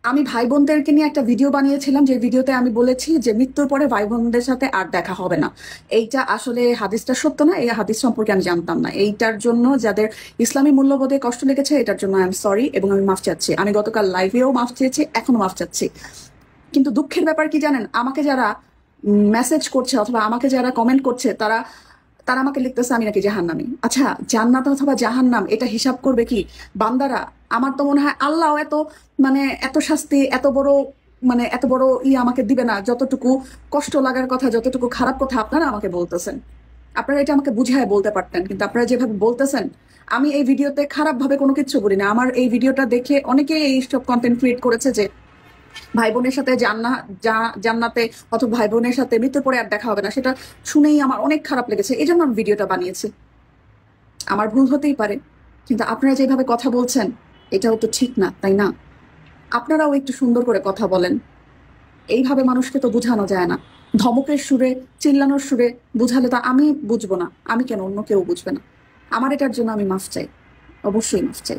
আমি ভাই বোনদেরকে নিয়ে একটা ভিডিও বানিয়েছিলাম, যে ভিডিওতে আমি বলেছি যে মৃত্যুর পরে ভাই বোনদের সাথে আর দেখা হবে না। এইটা আসলে হাদিসটা সত্য না, এই হাদিস সম্পর্কে আমি জানতাম না। এইটার জন্য যাদের ইসলামী মূল্যবোধে কষ্ট লেগেছে, এটার জন্য আই এম সরি এবং আমি মাফ চাচ্ছি। আমি গতকাল লাইভেও মাফ চেয়েছি, এখনো মাফ চাচ্ছি। কিন্তু দুঃখের ব্যাপার কি জানেন, আমাকে যারা মেসেজ করছে অথবা আমাকে যারা কমেন্ট করছে, তারা তারা আমাকে লিখতেছে আমি নাকি জাহান্নামী। আচ্ছা, জান্নাত অথবা জাহান্নাম এটা হিসাব করবে কি বান্দারা? আমার তো মনে হয় আল্লাহ এত এত শাস্তি, এত বড় এত বড় আমাকে দিবে না, যতটুকু কষ্ট লাগার কথা, যতটুকু খারাপ কথা আপনারা আমাকে বলতেছেন। আপনারা এটা আমাকে বুঝায় বলতে পারতেন, কিন্তু আপনারা যেভাবে বলতেছেন। আমি এই ভিডিওতে খারাপ ভাবে কোনো কিছু বলি না। আমার এই ভিডিওটা দেখে অনেকেই এই সব কন্টেন্ট ক্রিয়েট করেছে যে ভাই বোনের সাথে জান্নাতে অথবা ভাই বোনের সাথে মৃত্যুর পরে আর দেখা হবে না। সেটা শুনেই আমার অনেক খারাপ লেগেছে, এই জন্য আমি ভিডিওটা বানিয়েছি। আমার ভুল হতেই পারে, কিন্তু আপনারা যেভাবে কথা বলছেন এটাও তো ঠিক না, তাই না? আপনারাও একটু সুন্দর করে কথা বলেন। এইভাবে মানুষকে তো বোঝানো যায় না। ধমকের সুরে, চিল্লানোর সুরে বুঝালে তো আমি বুঝবো না, আমি কেন, অন্য কেউ বুঝবে না? আমার এটার জন্য আমি মাফ চাই, অবশ্যই মাফ চাই।